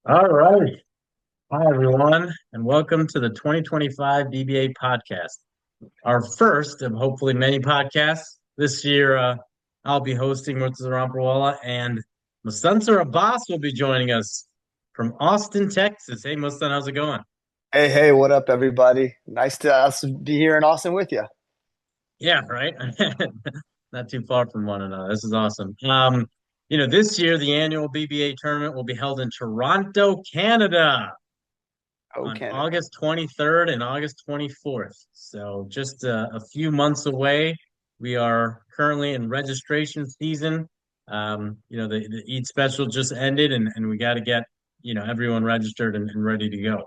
All right. Hi, everyone, and welcome to the 2025 BBA podcast, our first of hopefully many podcasts. This year, I'll be hosting Murtaza Rampurawala, and Mustansir Abbas will be joining us from Austin, Texas. Hey, Mustan, how's it going? Hey, hey, what up, everybody? Nice to us be here in Austin with you. Yeah, right. Not too far from one another. This is awesome. This year, the annual BBA tournament will be held in Toronto, Canada, Oh, on Canada. August 23rd and August 24th. So just a few months away. We are currently in registration season. The Eid special just ended, and we got to get, everyone registered and ready to go.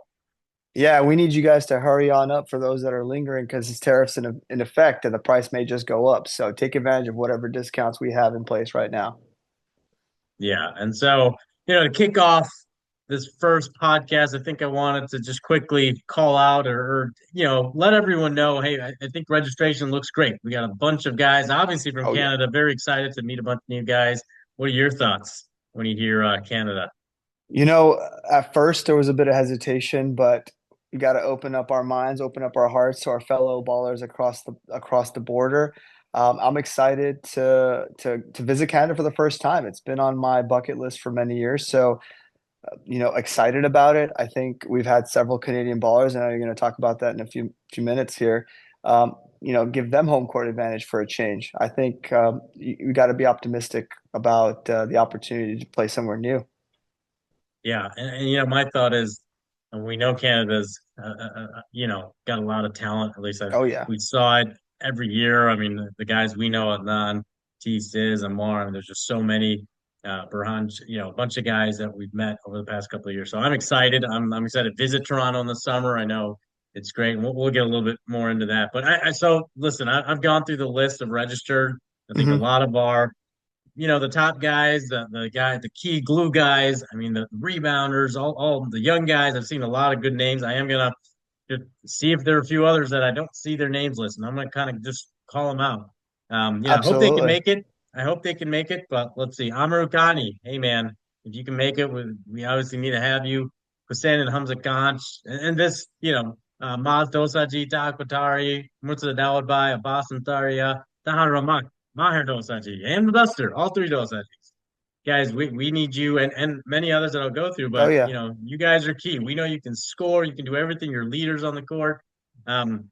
Yeah, we need you guys to hurry on up for those that are lingering because it's tariffs in effect and the price may just go up. So take advantage of whatever discounts we have in place right now. Yeah. And so, to kick off this first podcast, I think I wanted to just quickly call out or let everyone know, hey, I think registration looks great. We got a bunch of guys, obviously from Oh, yeah. Canada, very excited to meet a bunch of new guys. What are your thoughts when you hear Canada? You know, at first there was a bit of hesitation, but we got to open up our minds, open up our hearts to our fellow ballers across the border. I'm excited to visit Canada for the first time. It's been on my bucket list for many years, so excited about it. I think we've had several Canadian ballers, and I'm going to talk about that in a few minutes here. Give them home court advantage for a change. I think you got to be optimistic about the opportunity to play somewhere new. Yeah, and my thought is, and we know Canada's, got a lot of talent. At least Oh yeah, we saw it every year. I mean, the guys we know, Adnan, T. Stiz, Amar. I mean, there's just so many. Burhan, a bunch of guys that we've met over the past couple of years. So I'm excited. I'm excited to visit Toronto in the summer. I know it's great. We'll get a little bit more into that. But so listen, I've gone through the list of registered. I think a hmm lot of our the top guys, the key glue guys. I mean, the rebounders, all the young guys. I've seen a lot of good names. I am gonna just see if there are a few others that I don't see their names listed. I'm gonna kind of just call them out. I hope they can absolutely. make it. I hope they can make it. But let's see, Amr Khani. Hey man, if you can make it, we obviously need to have you. Hussein and Hamza Ganch, and this, Maz Dosaji, Takwatari, Murtaza Dawadbai, Abbas Antaria, Tahar Ramak. Maher Dosaji and the Duster, all three Dosajis. Guys, we need you and many others that I'll go through, Oh but yeah, you guys are key. We know you can score, you can do everything, you're leaders on the court. Um,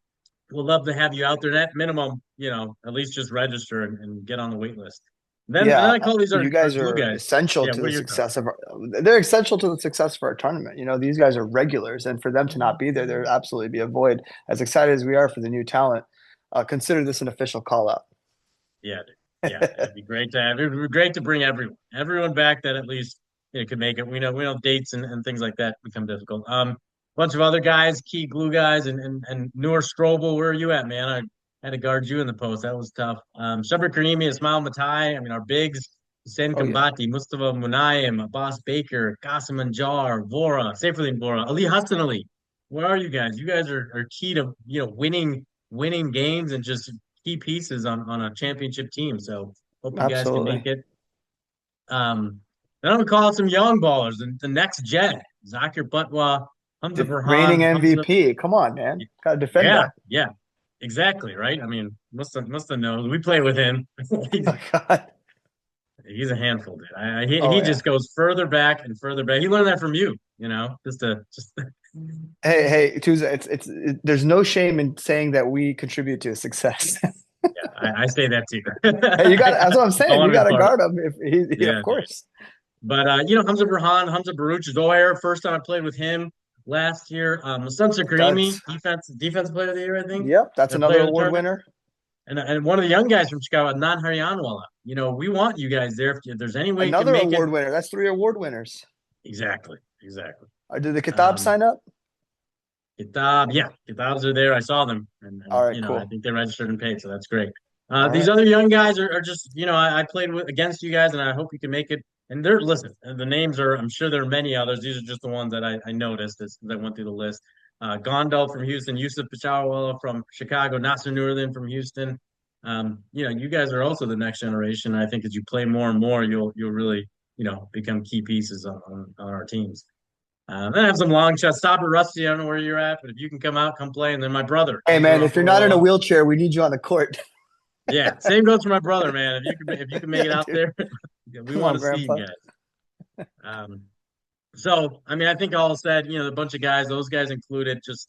we'll love to have you out there. At minimum, at least just register and get on the wait list. Then yeah. I call these our, You our guys glue are guys. essential Yeah, to what the are your thoughts? success of our. They're essential to the success of our tournament. These guys are regulars, and for them to not be there, there absolutely be a void. As excited as we are for the new talent, consider this an official call out. Yeah, dude. Yeah, it'd be great to have. It'd be great to bring everyone back that at least could make it. We know dates and things like that become difficult. Bunch of other guys, key glue guys, and Noor Strobel. Where are you at, man? I had to guard you in the post. That was tough. Shabir Karimi, Ismail Matai. I mean, our bigs: Hussein Oh yeah, Kambati, Mustafa Munayem, Abbas Baker, Qasim Anjar, Vora, Saifuddin Vora, Ali Hassan Ali. Where are you guys? You guys are key to winning games and just key pieces on a championship team. So hope you guys can make absolutely. it. Then I'm gonna call out some young ballers, the next gen, Zakir Butwa, Hamza Reigning Burhan, Hamza. MVP. Come on, man. Got to defend Yeah, that. yeah, exactly, right. I mean, must have known. We play with him. he's, Oh God. he's a handful, dude. He Oh yeah. just goes further back and further back. He learned that from you, just Hey, hey, Tuesday. There's no shame in saying that we contribute to his success. yeah. I say that too. Hey, you got. That's what I'm I saying. want You to got be to part of guard him. If of Yeah, dude. course. But Hamza Burhan, Hamza Baruch, Zohair, first time I played with him last year. Mustansir Karimi, That's defense player of the year, I think. Yep. That's Player another of the award tournament. winner. And one of the young guys from Chicago, Adnan Haryanwala. We want you guys there. If there's any way you can Another make it. award winner. That's three award winners. Exactly. Exactly. Did the Kitab Um, sign up? Kitab, yeah, Kitabs are there. I saw them. All And right, I cool. think they registered and paid, so that's great. All These right. other young guys are just, I played against you guys, and I hope you can make it. And listen, the names are, I'm sure there are many others. These are just the ones that I noticed as I went through the list. Gondal from Houston, Yusuf Peshawala from Chicago, Nasser Nurlin from Houston. You guys are also the next generation. I think as you play more and more, you'll really, become key pieces on our teams. Then I have some long shots. Stop at Rusty. I don't know where you're at, but if you can come out, come play. And then my brother, Hey Mustansir man, if you're not in a Rampurawala. wheelchair, we need you on the court. Yeah, same goes for my brother, man. If you can make Yeah, it out dude. there, we Come want on, to see you Grandpa. guys. Um, so I mean, I think all said, a bunch of guys, those guys included, just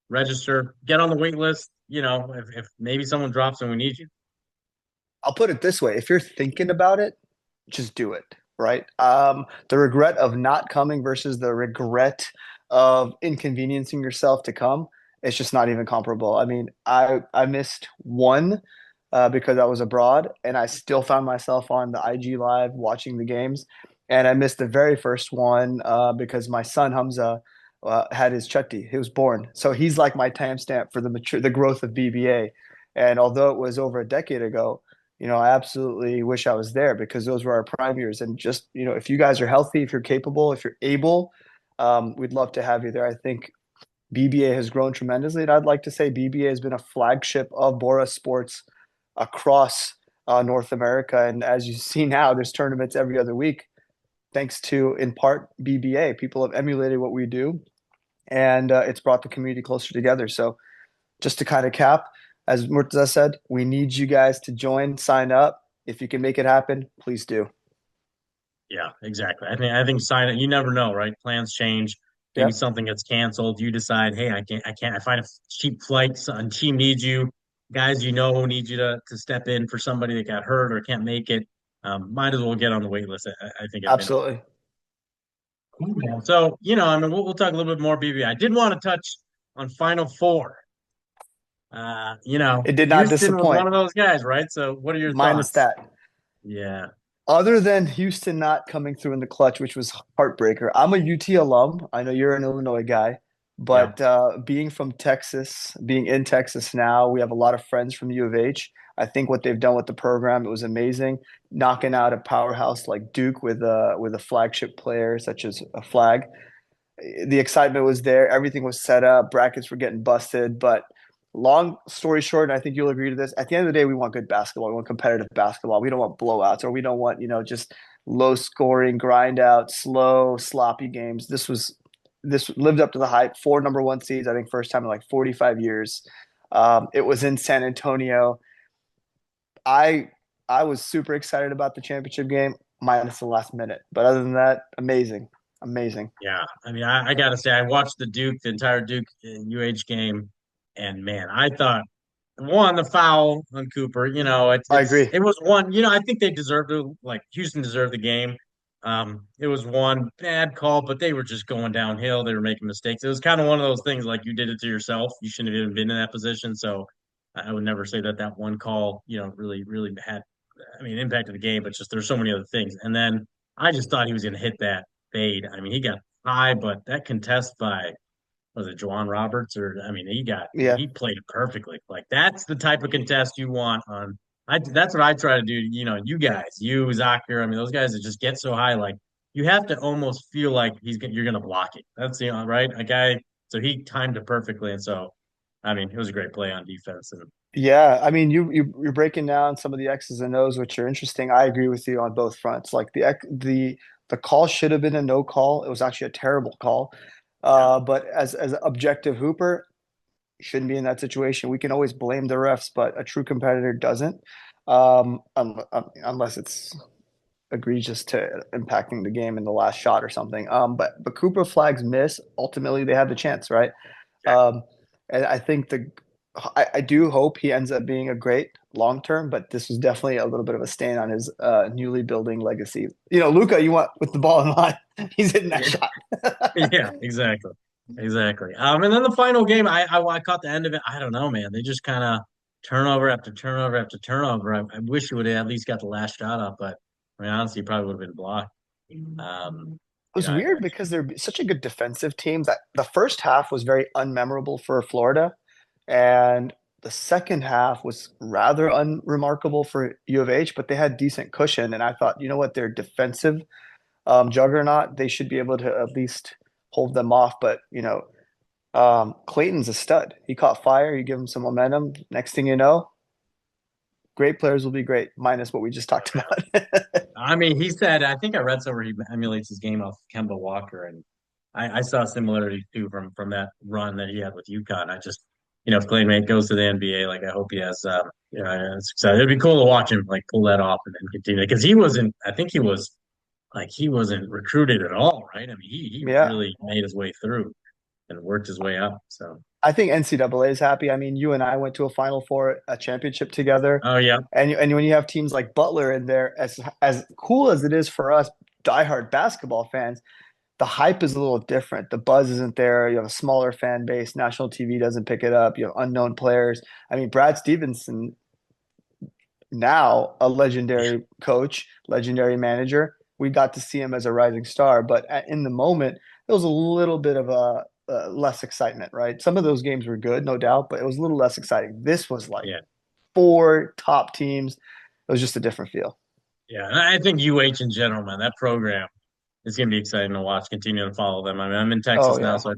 register, get on the wait list. If maybe someone drops and we need you. I'll put it this way: if you're thinking about it, just do it, right? The regret of not coming versus the regret of inconveniencing yourself to come, it's just not even comparable. I mean, I missed one because I was abroad, and I still found myself on the IG Live watching the games. And I missed the very first one because my son Hamza had his chetti. He was born, so he's like my timestamp for the growth of BBA. And although it was over a decade ago, I absolutely wish I was there because those were our prime years. And just, if you guys are healthy, if you're capable, if you're able, we'd love to have you there. I think BBA has grown tremendously. And I'd like to say BBA has been a flagship of Bora sports across North America. And as you see now, there's tournaments every other week, thanks to, in part, BBA. People have emulated what we do, and it's brought the community closer together. So just to kind of cap, as Murtaza said, we need you guys to join, sign up. If you can make it happen, please do. Yeah, exactly. I think sign it. You never know, right? Plans change. Maybe Yep, something gets canceled. You decide, hey, I can't. I find a cheap flight. Some team needs you. Guys, who need you to step in for somebody that got hurt or can't make it. Might as well get on the wait list. I think every now. absolutely. Yeah. So, I mean, we'll talk a little bit more BBI. I did want to touch on Final Four. It did not Houston was one disappoint, of those guys, right? So, what are your minus thoughts? that. Yeah, Other than Houston not coming through in the clutch, which was heartbreaker. I'm a UT alum. I know you're an Illinois guy, yeah, but being from Texas, being in Texas now, we have a lot of friends from U of H. I think what they've done with the program, it was amazing. Knocking out a powerhouse like Duke with a flagship player such as a Flag. The excitement was there. Everything was set up. Brackets were getting busted. But long story short, and I think you'll agree to this, at the end of the day, we want good basketball. We want competitive basketball. We don't want blowouts, or we don't want, just low scoring, grind out, slow, sloppy games. This lived up to the hype. Four number one seeds, I think, first time in like 45 years. It was in San Antonio. I I was super excited about the championship game, minus the last minute. But other than that, amazing. Amazing. yeah. I mean, I gotta say, I watched the entire Duke UH game, and man, I thought one the foul on Cooper. I agree. it was one. I think they deserved to like Houston deserved the game. It was one bad call, but they were just going downhill. They were making mistakes. It was kind of one of those things like you did it to yourself. You shouldn't have even been in that position. So I would never say that one call, really, really had, I mean, impacted the game. But just there's so many other things. And then I just thought he was going to hit that fade. I mean, he got high, but that contest by was it Juwan Roberts or I mean Yeah. he played it perfectly. Like that's the type of contest you want on. That's what I try to do. You guys, you Zakir. I mean, those guys that just get so high, like you have to almost feel like you're gonna block it. That's right. A guy, so he timed it perfectly, and so I mean, it was a great play on defense. And Yeah, I mean, you're breaking down some of the X's and O's, which are interesting. I agree with you on both fronts. Like the call should have been a no call. It was actually a terrible call. yeah, But as an objective hooper, shouldn't be in that situation. We can always blame the refs, but a true competitor doesn't, unless it's egregious to impacting the game in the last shot or something. But Cooper Flags miss. Ultimately, they had the chance, right? exactly. Um, and I think I do hope he ends up being a great long term, but this was definitely a little bit of a stain on his newly building legacy. Luka, you want with the ball in line, he's hitting that Yeah, shot. yeah, exactly, exactly. And then the final game, I caught the end of it. I don't know, man. They just kind of turnover after turnover after turnover. I wish he would have at least got the last shot up, but I mean, honestly, he probably would have been blocked. Um, It was weird because they're such a good defensive team that the first half was very unmemorable for Florida, and the second half was rather unremarkable for U of H, but they had decent cushion. And I thought, you know what, they're defensive juggernaut. They should be able to at least hold them off. But Clayton's a stud. He caught fire. You give him some momentum. Next thing you know, great players will be great, minus what we just talked about. I mean, he said, I think I read somewhere he emulates his game off Kemba Walker, and I saw similarities too from that run that he had with UConn. I just, if Claymate goes to the NBA, like I hope he has, success. It'd be cool to watch him like pull that off and then continue because he wasn't. I think he was like he wasn't recruited at all, right? I mean, he Yeah. really made his way through and worked his way up. So, I think NCAA is happy. I mean, you and I went to a Final Four, a championship together, oh yeah, and when you have teams like Butler in there, as cool as it is for us diehard basketball fans, the hype is a little different. The buzz isn't there. You have a smaller fan base. National TV doesn't pick it up. You have unknown players. I mean, Brad Stevenson, now a legendary coach, legendary manager. We got to see him as a rising star, but in the moment, it was a little bit of a less excitement, right? Some of those games were good, no doubt, but it was a little less exciting. This was like yeah. four top teams. It was just a different feel. Yeah, and I think UH in general, man, that program is going to be exciting to watch. Continue to follow them. I mean, I'm in Oh Texas now, yeah, so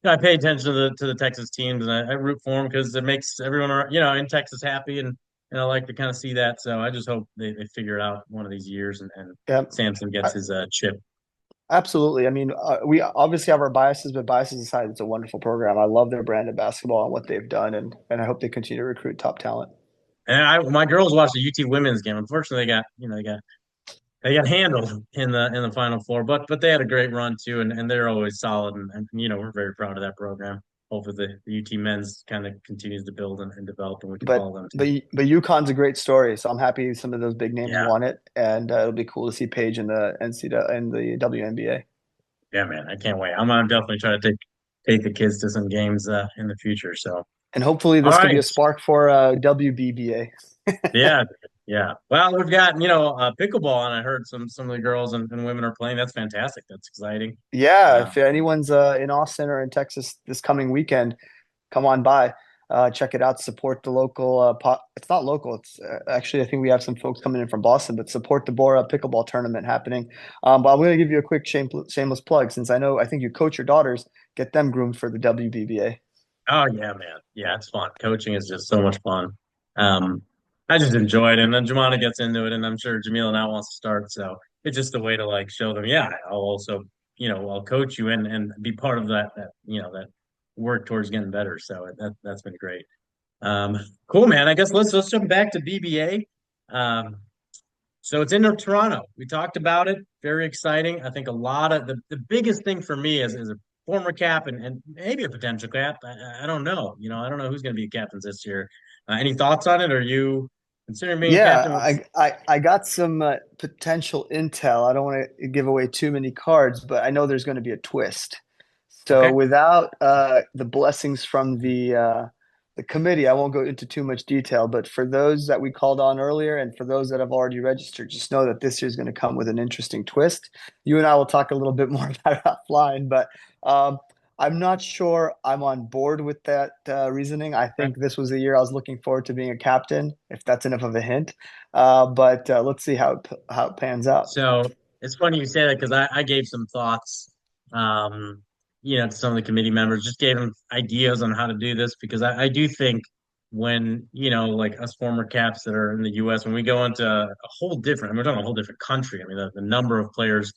I pay attention to the Texas teams, and I root for them because it makes everyone in Texas happy, and I like to kind of see that. So I just hope they figure it out one of these years, and yeah, Samson I, gets his chip. absolutely. I mean, we obviously have our biases, but biases aside, it's a wonderful program. I love their brand of basketball and what they've done, and I hope they continue to recruit top talent. And my girls watched the UT women's game. Unfortunately, they got handled in the Final Four, but they had a great run too, and they're always solid, and we're very proud of that program. Hopefully, the UT men's kind of continues to build and develop, and we can But follow them too. but UConn's a great story, so I'm happy some of those big names Yeah, won it, and it'll be cool to see Paige in the NCAA and the WNBA. yeah, man, I can't wait. I'm gonna definitely try to take the kids to some games in the future. So, And hopefully all this could be right, a spark for WBBA. yeah, yeah. Well, we've got pickleball, and I heard some of the girls and women are playing. That's fantastic. That's exciting. Yeah, Uh, if anyone's in Austin or in Texas this coming weekend, come on by. Check it out. Support the local. It's not local. It's actually I think we have some folks coming in from Boston, but support the Bora pickleball tournament happening. But I'm going to give you a quick shameless plug since I think you coach your daughters. Get them groomed for the WBBA. Oh yeah, man. Yeah, it's fun. Coaching is just so much fun. Um, I just enjoy it, and then Jamana gets into it, and I'm sure Jamila now wants to start. So it's just a way to like show them, yeah, I'll also, I'll coach you and be part of that work towards getting better. So that's been great. Cool, man. I guess let's jump back to BBA. Um, so it's in Toronto. We talked about it. Very exciting. I think a lot of the biggest thing for me as a former cap and maybe a potential cap. I don't know. I don't know who's going to be captains this year. Any thoughts on it? Are you considering being a Yeah, captain? What's I got some potential intel. I don't want to give away too many cards, but I know there's going to be a twist. So okay? without the blessings from the committee, I won't go into too much detail. But for those that we called on earlier, and for those that have already registered, just know that this year is going to come with an interesting twist. You and I will talk a little bit more about it offline, but um, I'm not sure I'm on board with that reasoning. I Okay. think this was the year I was looking forward to being a captain, if that's enough of a hint. But let's see how it pans out. So it's funny you say that because I gave some thoughts, to some of the committee members, just gave them ideas on how to do this because I do think when, like us former caps that are in the US, when we go into a whole different, I mean, we're talking a whole different country. I mean, the number of players,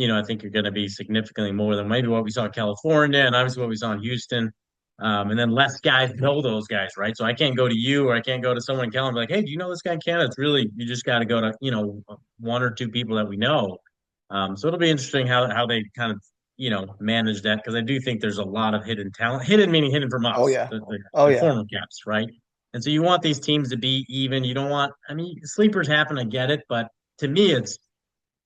I think are going to be significantly more than maybe what we saw in California and obviously what we saw in Houston. And then less guys know those guys, right? So I can't go to you or I can't go to someone in Canada and be like, hey, do you know this guy in Canada? It's really, you just got to go to, one or two people that we know. So it'll be interesting how they kind of, manage that because I do think there's a lot of hidden talent, hidden meaning hidden from Oh us, yeah, the, oh the yeah. former caps, right? And so you want these teams to be even. You don't want, I mean, sleepers happen, I get it, but to me, it's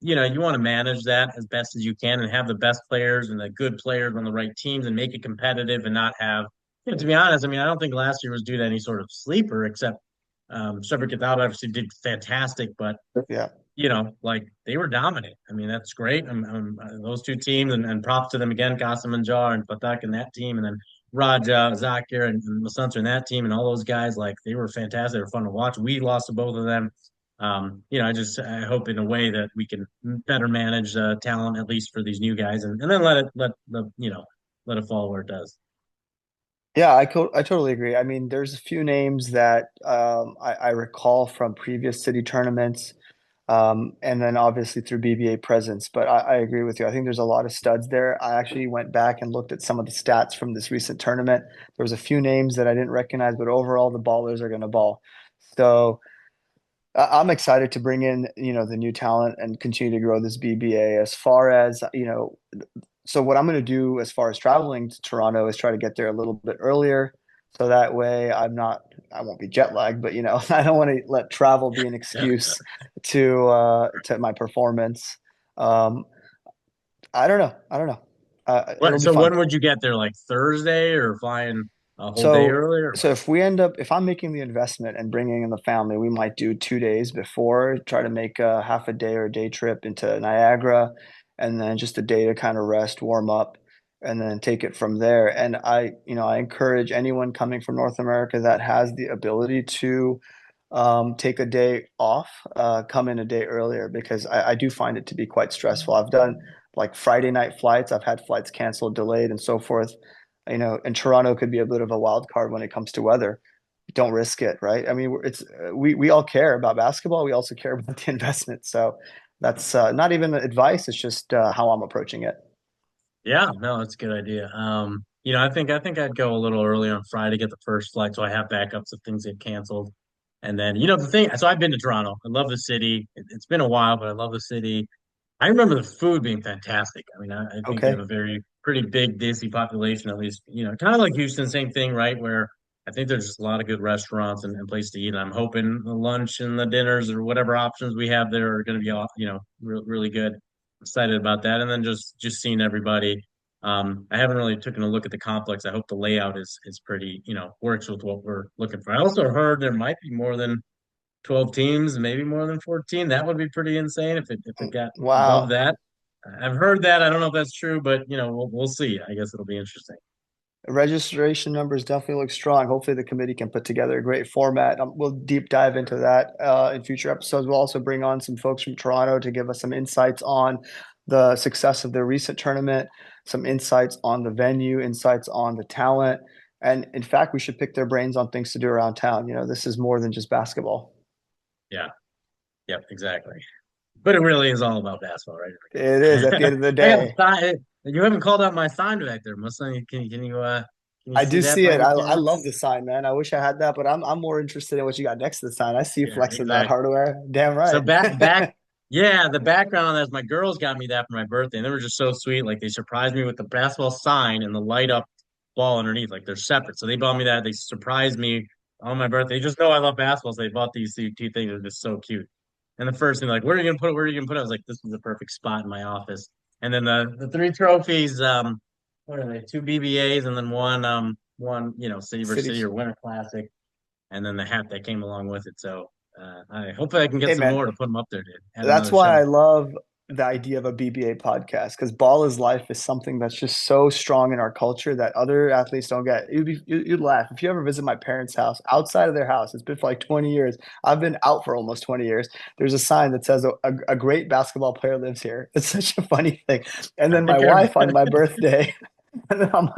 you want to manage that as best as you can and have the best players and the good players on the right teams and make it competitive and not have, to be honest, I mean, I don't think last year was due to any sort of sleeper except Trevor Cathoud obviously did fantastic, but Yeah. like they were dominant. I mean, that's great. Those two teams and props to them again, Qasim and Jar and Patak and that team, and then Raja, Zakir, and Mustansir and that team, and all those guys, like they were fantastic. They were fun to watch. We lost to both of them. I hope in a way that we can better manage talent at least for these new guys, and then let it fall where it does. Yeah, I totally agree. I mean, there's a few names that I recall from previous city tournaments. And then obviously through BBA presence. But I agree with you. I think there's a lot of studs there. I actually went back and looked at some of the stats from this recent tournament. There was a few names that I didn't recognize, but overall the ballers are going to ball. So I'm excited to bring in, the new talent and continue to grow this BBA. As far as, so what I'm going to do as far as traveling to Toronto is try to get there a little bit earlier. So that way I won't be jet lagged, but I don't want to let travel be an excuse to my performance. Um, I don't know. I don't know. It'll What, be so fun. when would you get there? Like Thursday or flying a whole day So, earlier? so if I'm making the investment and bringing in the family, we might do 2 days before, try to make a half a day or a day trip into Niagara, and then just a day to kind of rest, warm up, and then take it from there. And I encourage anyone coming from North America that has the ability to take a day off, come in a day earlier because I do find it to be quite stressful. I've done like Friday night flights. I've had flights canceled, delayed, and so forth. And Toronto could be a bit of a wild card when it comes to weather. Don't risk it, right? I mean, we all care about basketball. We also care about the investment. So that's not even advice. It's just how I'm approaching it. Yeah, no, that's a good idea. I think I'd go a little early on Friday, get the first flight, so I have backups if things get canceled. And then, the thing, so I've been to Toronto. I love the city. It's been a while, but I love the city. I remember the food being fantastic. I mean, I think they have Okay. a pretty big Disney population, at least, kind of like Houston, same thing, right? Where I think there's just a lot of good restaurants and places to eat. And I'm hoping the lunch and the dinners or whatever options we have there are going to be, really good. Excited about that. And then just seeing everybody. I haven't really taken a look at the complex. I hope the layout is pretty, works with what we're looking for. I also heard there might be more than 12 teams, maybe more than 14. That would be pretty insane if it got above Wow. that. I've heard that. I don't know if that's true, but we'll see. I guess it'll be interesting. Registration numbers definitely look strong. Hopefully, the committee can put together a great format. We'll deep dive into that in future episodes. We'll also bring on some folks from Toronto to give us some insights on the success of their recent tournament, some insights on the venue, insights on the talent. And in fact, we should pick their brains on things to do around town. This is more than just basketball. Yeah. Yep, exactly. But it really is all about basketball, right? It is at the end of the I got a day. sign. You haven't called out my sign back there, Mustang. Can you I see do that see by it. any I chance? love the sign, man. I wish I had that, but I'm more interested in what you got next to the sign. I see you Yeah, flexing that exactly. hardware. Damn So right. yeah, the background on that is my girls got me that for my birthday, and they were just so sweet. Like they surprised me with the basketball sign and the light up ball underneath. Like they're separate. So they bought me that. They surprised me on my birthday. They just know I love basketball, so they bought these two things. They're just so cute. And the first thing, like, where are you gonna put it? Where are you gonna put it? I was like, this is the perfect spot in my office. And then the three trophies, what are they? Two BBAs and then one, City versus City Cities. or Winter Classic, and then the hat that came along with it. So I hopefully I can get Hey, some man, more to put them up there, dude. Add that's another why I shelf. love the idea of a BBA podcast because ball is life is something that's just so strong in our culture that other athletes don't get. You'd laugh if you ever visit my parents' house outside of their house. It's been for like 20 years. I've been out for almost 20 years. There's a sign that says a great basketball player lives here. It's such a funny thing. And I then my think I wife on my birthday, and then on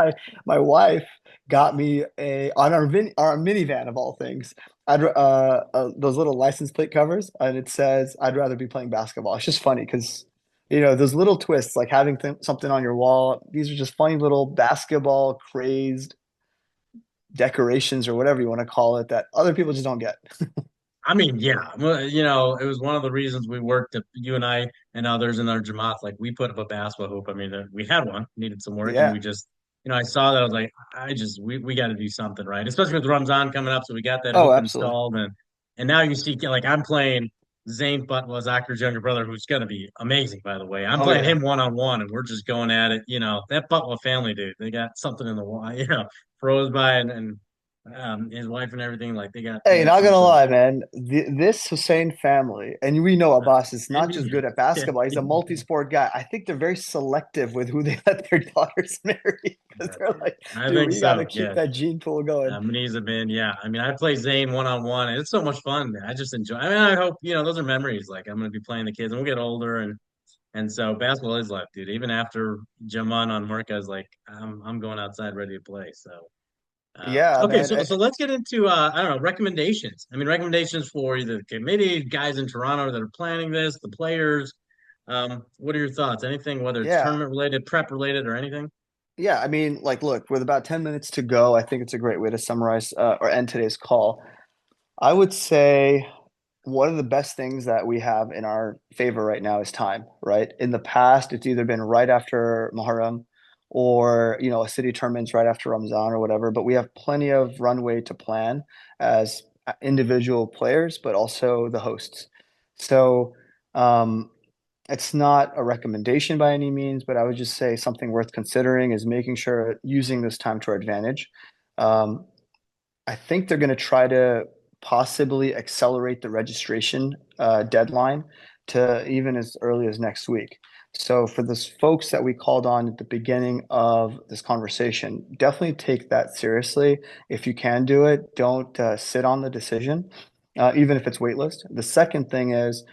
my wife got me a on our minivan of all things. Those little license plate covers, and it says, "I'd rather be playing basketball." It's just funny because, those little twists, like having something on your wall. These are just funny little basketball crazed decorations or whatever you want to call it that other people just don't get. I mean, yeah, well, it was one of the reasons we worked at you and I and others in our Jamaat. Like we put up a basketball hoop. I mean, we had one, needed some work, and Yeah. we just, I saw that. I was like, we got to do something, right? Especially with Ramzan coming up, so we got that Oh, hoop absolutely. installed, and now you see, like, I'm playing Zayn Butler's Akhtar's younger brother, who's gonna be amazing, by the way. I'm Oh playing yeah. him one on one, and we're just going at it. That Butler family, dude, they got something in the wall. Froze by and his wife and everything, like they Hey, got not gonna something. lie, man. This Hussein family, and we know Abbas is not just NBA. good at basketball; he's a multi-sport guy. I think they're very selective with who they let their daughters marry because they're like, I dude, think we got to so. keep Yeah. that gene pool going. Moniz have been, yeah. I mean, I play Zane one on one, and it's so much fun. I just enjoy. I mean, I hope those are memories. Like I'm gonna be playing the kids, and we'll get older, and so basketball is life, dude. Even after Jaman on Merca is like, I'm going outside ready to play. So Yeah, Okay, man. so let's get into I don't know, recommendations. I mean, recommendations for either the committee, guys in Toronto that are planning this, the players. What are your thoughts? Anything, whether it's Yeah. tournament related, prep related, or anything? Yeah, I mean, like, look, with about 10 minutes to go, I think it's a great way to summarize or end today's call. I would say one of the best things that we have in our favor right now is time, right? In the past, it's either been right after Muharram or, a city tournament's right after Ramadan or whatever, but we have plenty of runway to plan as individual players, but also the hosts. So, um, it's not a recommendation by any means, but I would just say something worth considering is making sure using this time to our advantage. Um, I think they're going to try to possibly accelerate the registration deadline to even as early as next week. So for the folks that we called on at the beginning of this conversation, definitely take that seriously. If you can do it, don't sit on the decision, even if it's waitlist. The second thing is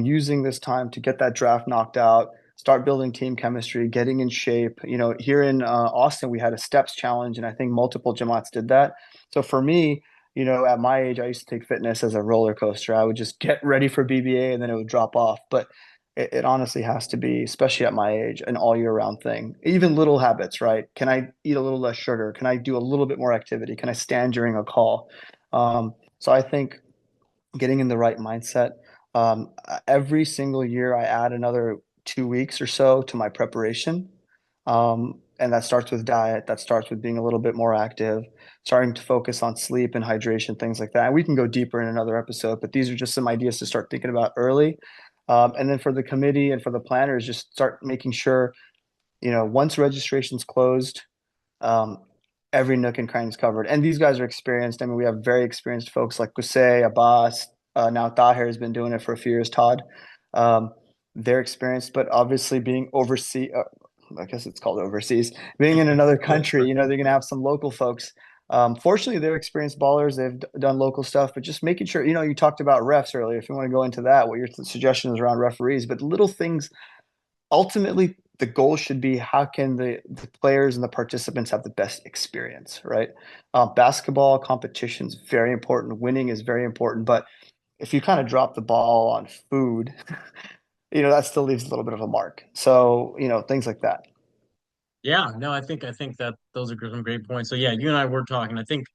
using this time to get that draft knocked out, start building team chemistry, getting in shape. Here in Austin, we had a steps challenge, and I think multiple Jamaats did that. So for me, at my age, I used to take fitness as a roller coaster. I would just get ready for BBA and then it would drop off. But it honestly has to be, especially at my age, an all year round thing. Even little habits, right? Can I eat a little less sugar? Can I do a little bit more activity? Can I stand during a call? So I think getting in the right mindset. Every single year, I add another 2 weeks or so to my preparation. And that starts with diet, that starts with being a little bit more active, starting to focus on sleep and hydration, things like that. And we can go deeper in another episode, but these are just some ideas to start thinking about early. And then for the committee and for the planners, just start making sure, once registration's closed, um, every nook and cranny is covered. And these guys are experienced. I mean, we have very experienced folks like Qusay, Abbas, now Tahir has been doing it for a few years, Todd. Um, they're experienced, but obviously being overseas, I guess it's called overseas, being in another country, they're going to have some local folks. Fortunately, they're experienced ballers. They've done local stuff, but just making sure, you talked about refs earlier. If you want to go into that, what your suggestions around referees, but little things ultimately the goal should be how can the players and the participants have the best experience, right? Basketball competition is very important. Winning is very important, but if you kind of drop the ball on food, that still leaves a little bit of a mark. So, things like that. Yeah, no, I think that those are some great points. So yeah, you and I were talking. I think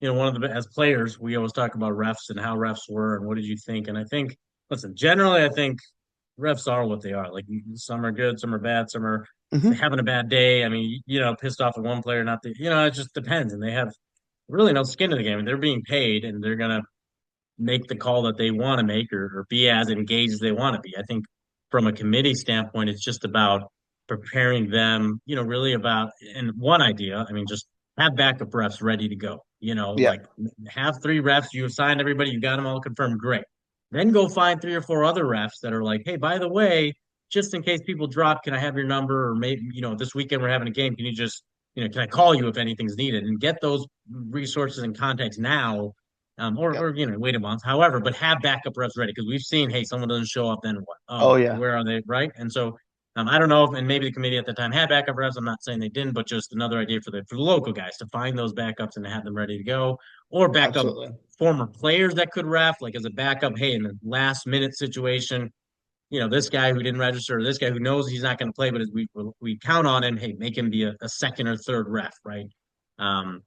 one of the as players, we always talk about refs and how refs were and what did you think? And I think, listen, generally, I think refs are what they are. Like some are good, some are bad, some are Hmm. having a bad day. I mean, pissed off at one player, not the, it just depends. And they have really no skin in the game. And they're being paid, and they're gonna make the call that they want to make or be as engaged as they want to be. I think from a committee standpoint, it's just about preparing them, really about, and one idea, I mean, just have backup refs ready to go, Yeah. like have three refs, you assigned everybody, you got them all confirmed, great. Then go find three or four other refs that are like, hey, by the way, just in case people drop, can I have your number? Or maybe, this weekend we're having a game. Can you just, can I call you if anything's needed? And get those resources and contacts now, or Yep. wait a month. However, but have backup reps ready because we've seen, hey, someone doesn't show up, then what? Oh Oh, yeah. where are they? Right. And so I don't know if, and maybe the committee at the time had backup reps. I'm not saying they didn't, but just another idea for the local guys to find those backups and to have them ready to go, or backup Absolutely. former players that could ref, like as a backup. Hey, in the last minute situation, this guy who didn't register, this guy who knows he's not going to play, but we count on him. Hey, make him be a second or third ref, right? Um,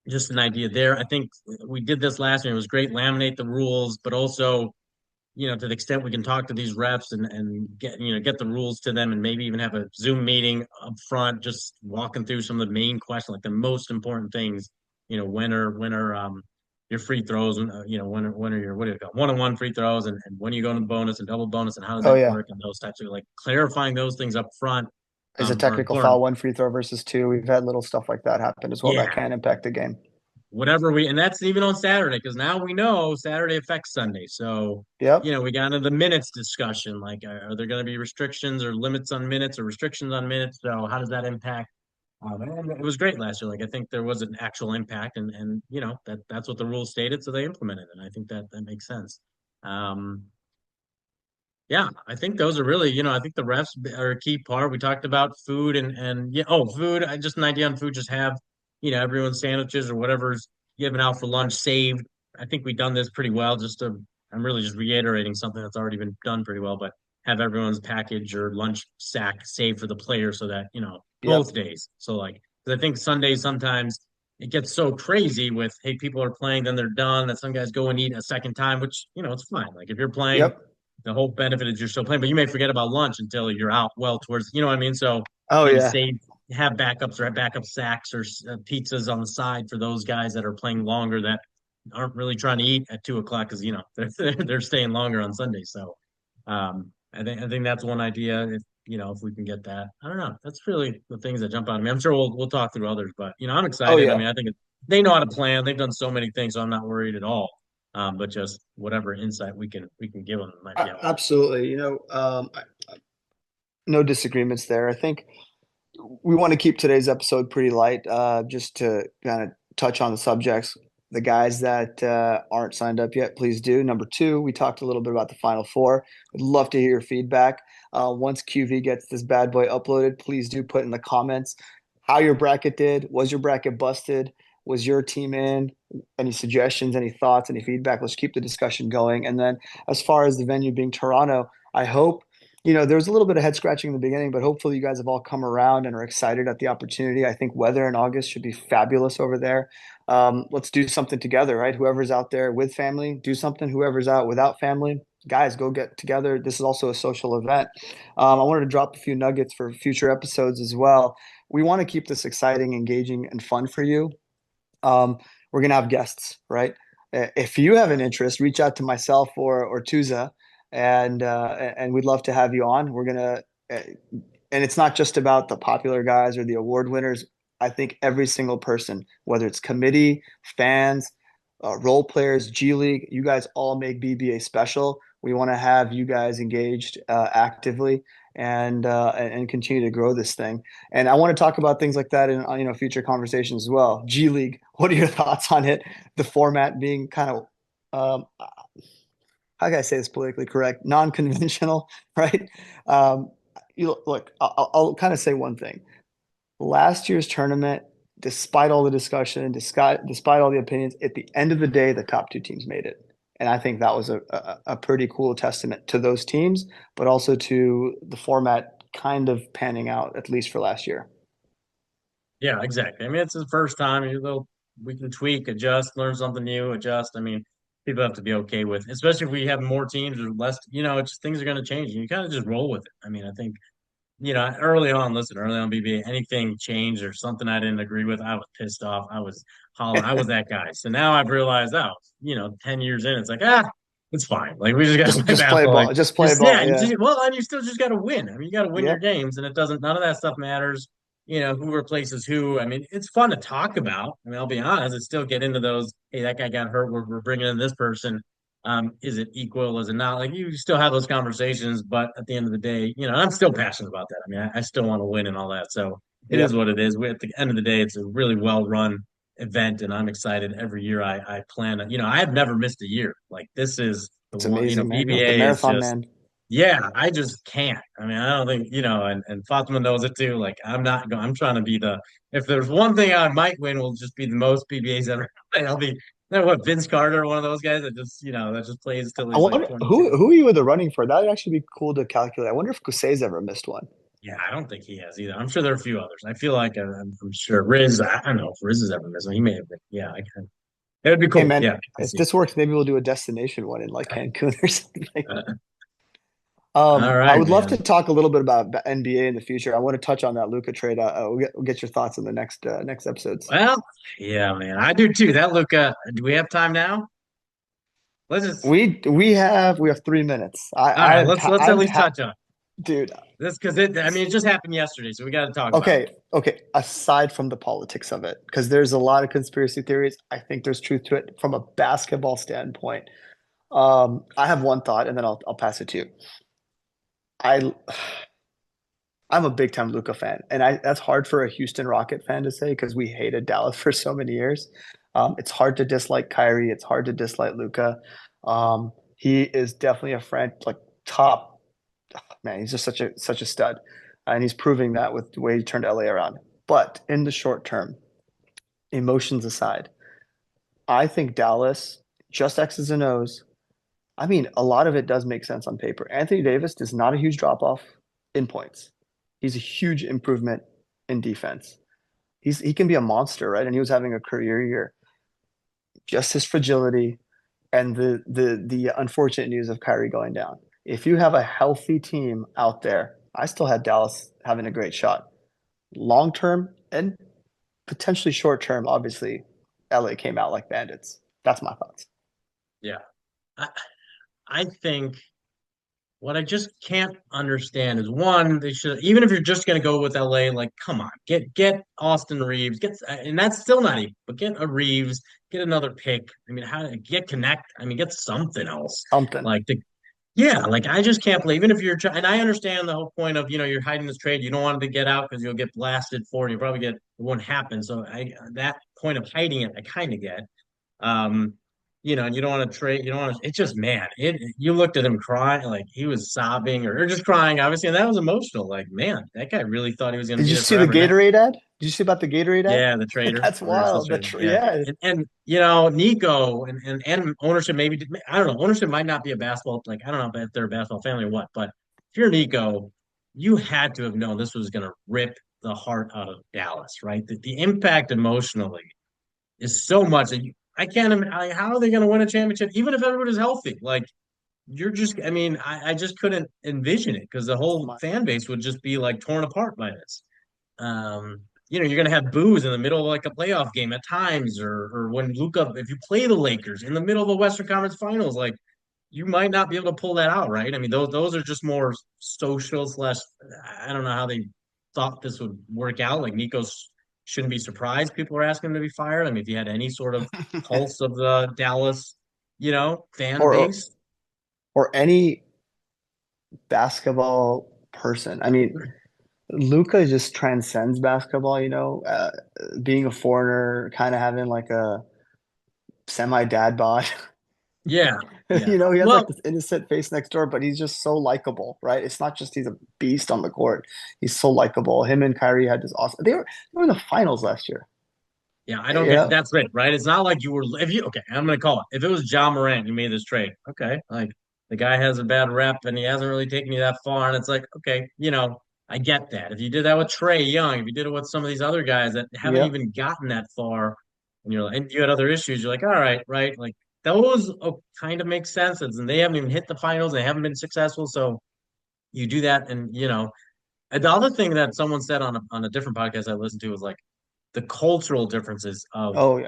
just an idea there. I think we did this last year. It was great. Laminate the rules, but also, to the extent we can talk to these reps and get the rules to them and maybe even have a Zoom meeting up front, just walking through some of the main questions, like the most important things. When are your free throws? And when are your what do you call one-on-one free throws, and when you go to bonus and double bonus, and how does Oh that yeah. work? And those types of like clarifying those things up front Is a are technical important. foul one free throw versus two? We've had little stuff like that happen as well that Yeah, can impact the game. whatever and that's even on Saturday because now we know Saturday affects Sunday. So, Yep. we got into the minutes discussion. Like, are there going to be restrictions or limits on minutes or restrictions on minutes? So, how does that impact? And it was great last year. Like, I think there was an actual impact, and that's what the rules stated, so they implemented it. And I think that makes sense. Um, yeah, I think those are really, I think the refs are a key part. We talked about food and yeah, food. I just an idea on food. Just have everyone's sandwiches or whatever's given out for lunch saved. I think we've done this pretty well. I'm really just reiterating something that's already been done pretty well, but have everyone's package or lunch sack saved for the player so that, both Yep. days. So like, 'cause I think Sundays sometimes it gets so crazy with, hey, people are playing, then they're done, that some guys go and eat a second time, which, it's fine. Like if you're playing, Yep. the whole benefit is you're still playing, but you may forget about lunch until you're out well towards, you know what I mean? So Oh maybe yeah. have backups or have backup sacks or pizzas on the side for those guys that are playing longer that aren't really trying to eat at 2 o'clock because they're staying longer on Sunday. So I think that's one idea. If we can get that, I don't know. That's really the things that jump out at me. I'm sure we'll talk through others, but I'm Oh excited. I yeah. mean, I think they know how to plan. They've done so many things, so I'm not worried at all. But just whatever insight we can give them might be helpful. Absolutely. No disagreements there. I think we want to keep today's episode pretty light, just to kind of touch on the subjects. The guys that aren't signed up yet, please do. Number two, we talked a little bit about the Final Four. Would love to hear your feedback. Once QV gets this bad boy uploaded, please do put in the comments how your bracket did. Was your bracket busted? Was your team in? Any suggestions, any thoughts, any feedback? Let's keep the discussion going. And then, as far as the venue being Toronto, I hope there was a little bit of head scratching in the beginning, but hopefully you guys have all come around and are excited at the opportunity. I think weather in August should be fabulous over there. Let's do something together, right? Whoever's out there with family, do something. Whoever's out without family, guys, go get together. This is also a social event. I wanted to drop a few nuggets for future episodes as well. We want to keep this exciting, engaging, and fun for you. We're gonna have guests, right? If you have an interest, reach out to myself or Tuza, and we'd love to have you on. And it's not just about the popular guys or the award winners. I think every single person, whether it's committee, fans, role players, G League, you guys all make BBA special. We want to have you guys engaged actively and continue to grow this thing. And I want to talk about things like that in future conversations as well. G League, what are your thoughts on it? The format being kind of how can I say this politically correct? Non-conventional, right? Um, look, I'll kind of say one thing. Last year's tournament, despite all the discussion, despite all the opinions, at the end of the day, the top two teams made it. And I think that was a pretty cool testament to those teams, but also to the format kind of panning out, at least for last year. Yeah, exactly. I mean, it's the first time. We can tweak, adjust, learn something new, adjust. I mean, people have to be okay with, especially if we have more teams or less. It's just things are going to change, and you kind of just roll with it. I mean, I think early on BBA, anything changed or something I didn't agree with, I was pissed off. I was hollering. I was that guy. So now I've realized, 10 years in, it's like, it's fine. Like we just got to play Just play basketball. Like ball, just play just yeah, ball. Yeah, and you still just got to win. I mean, you got to win your yep. games, and it doesn't. None of that stuff matters. Who replaces who. I mean, it's fun to talk about. I mean, I'll be honest. I still get into those. Hey, that guy got hurt. We're bringing in this person. Is it equal? Is it not? Like you still have those conversations, but at the end of the day, I'm still passionate about that. I mean, I still want to win and all that. So it is Yep. what it is. At the end of the day, it's a really well run event, and I'm excited every year. I plan. I have never missed a year. Like this is the It's one. amazing, man. The BBA is marathon just man. yeah. I just can't. I mean, I don't think and Fatima knows it too. Like I'm not going. I'm trying to be the. If there's one thing I might win, will just be the most PBAs ever. I'll be what Vince Carter, one of those guys that just plays till I he's like wonder 22. who are you in the running for? That would actually be cool to calculate. I wonder if Kusei's ever missed one. Yeah, I don't think he has either. I'm sure there are a few others. I feel like I'm sure Riz. I don't know if Riz has ever missed one. He may have been. Yeah, I can. It would be Hey cool. man, Yeah, I if see. this works, maybe we'll do a destination one in like Cancun or something. Uh, all I right, would love man. to talk a little bit about NBA in the future. I want to touch on that Luka trade. We'll get your thoughts in the next episodes. Well, yeah, man. I do too. That Luka. Do we have time now? Let's just. We have 3 minutes. All right. Let's at least touch on Dude. this because it just happened yesterday, so we got to talk about it. Okay, okay. Aside from the politics of it, because there's a lot of conspiracy theories, I think there's truth to it from a basketball standpoint. I have one thought, and then I'll pass it to you. I I'm a big time Luca fan, and that's hard for a Houston Rocket fan to say because we hated Dallas for so many years. It's hard to dislike Kyrie. It's hard to dislike Luca. He is definitely a friend, like top man. He's just such a stud, and he's proving that with the way he turned LA around. But in the short term, emotions aside, I think Dallas, just X's and O's. I mean, a lot of it does make sense on paper. Anthony Davis is not a huge drop off in points. He's a huge improvement in defense. He can be a monster, right? And he was having a career year. Just his fragility and the unfortunate news of Kyrie going down. If you have a healthy team out there, I still had Dallas having a great shot. Long term and potentially short term, obviously, LA came out like bandits. That's my thoughts. Yeah. I, I think what I just can't understand is one, they should, even if you're just gonna go with LA, like come on, get Austin Reeves, and that's still not even, but get a Reeves, get another pick. I mean, how get connect, I mean, get something else. Something. Like the Yeah, like I just can't believe, even if you're and I understand the whole point of, you're hiding this trade, you don't want it to get out because you'll get blasted for it, you probably get it won't happen. So I that point of hiding it, I kind of get. Um, and you don't want to trade, you don't want to, it's just, man, you looked at him crying, like he was sobbing or just crying, obviously, and that was emotional. Like, man, that guy really thought he was gonna Did be you there see the forever. And Gatorade ad? Did you see about the Gatorade ad? yeah, the trader, That's reverse wild. trader. Yeah. Yeah. And Nico and ownership, maybe, I don't know, ownership might not be a basketball, like, I don't know if they're a basketball family or what, but if you're Nico, you had to have known this was going to rip the heart out of Dallas, right? The impact emotionally is so much that I can't imagine how are they going to win a championship, even if everybody's healthy? Like, you're just, I mean, I just couldn't envision it because the whole fan base would just be like torn apart by this. You're gonna have boos in the middle of like a playoff game at times, or when Luka, if you play the Lakers in the middle of the Western Conference Finals, like you might not be able to pull that out, right? I mean, those are just more social slash. I don't know how they thought this would work out. Like Nico's shouldn't be surprised people are asking him to be fired. I mean, if you had any sort of pulse of the Dallas, fan or base, or any basketball person. I mean, Luka just transcends basketball, being a foreigner, kind of having like a semi dad bod. yeah, yeah. He has like Well, this innocent face next door, but he's just so likable, right? It's not just he's a beast on the court. He's so likable. Him and Kyrie had this awesome. They were in the finals last year. yeah, I don't You get know? that's it, right? It's not like you were if you okay, I'm gonna call it. If it was John Morant, you made this trade. Okay. Like the guy has a bad rep and he hasn't really taken you that far. And it's like, okay, I get that. If you did that with Trey Young, if you did it with some of these other guys that haven't Yep. even gotten that far, and you had other issues, you're like, all right, right. Like those kind of make sense. And they haven't even hit the finals, they haven't been successful. So you do that, and the other thing that someone said on a different podcast I listened to was like the cultural differences of Oh yeah.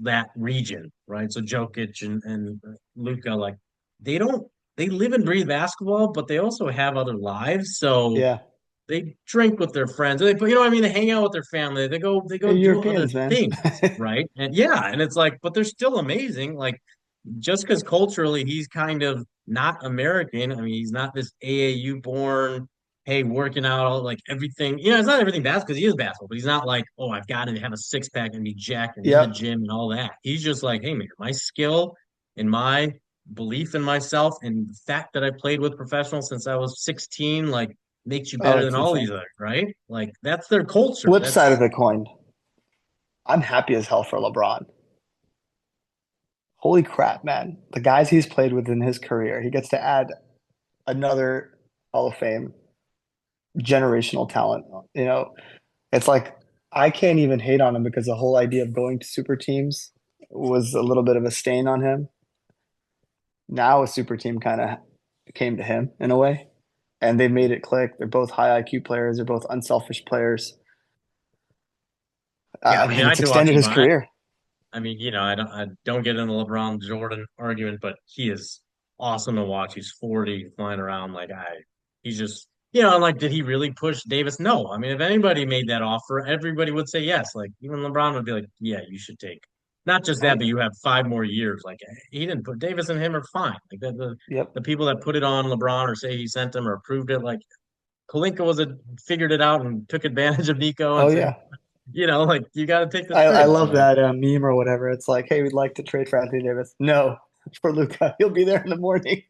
that region, right? So Jokic and Luka, like they don't they live and breathe basketball, but they also have other lives. So Yeah. they drink with their friends. You know what I mean? They hang out with their family. They go They're do other Europeans, man. things, right? And yeah, and it's like, but they're still amazing. Like just because culturally he's kind of not American. I mean, he's not this AAU born, hey, working out all like everything. It's not everything basketball because he is basketball, but he's not like, oh, I've got to have a six pack and be jacked and in the Yep. gym and all that. He's just like, hey, man, my skill and my belief in myself and the fact that I played with professionals since I was 16, like makes you Oh, better than it's all these insane. others, right? Like that's their culture. Flip side of That's the coin. I'm happy as hell for LeBron. Holy crap, man. The guys he's played with in his career, he gets to add another Hall of Fame generational talent. You know, it's like I can't even hate on him because the whole idea of going to super teams was a little bit of a stain on him. Now a super team kind of came to him in a way, and they made it click. They're both high IQ players. They're both unselfish players. yeah. I I mean, mean, I it's could watch extended him. his career. I mean, I don't get in the LeBron Jordan argument, but he is awesome to watch. He's 40, flying around he's just, and like, did he really push Davis? No. I mean, if anybody made that offer, everybody would say yes. Like, even LeBron would be like, yeah, you should take not just Oh that, but yeah. you have 5 more years. Like, he didn't put Davis and him are fine. Like, Yep. the people that put it on LeBron or say he sent him or approved it, like, Kalinka figured it out and took advantage of Nico Oh and said, yeah. like, you got to take this I trade. love So. that meme or whatever. It's like, hey, we'd like to trade for Anthony Davis. No, for Luka. He'll be there in the morning.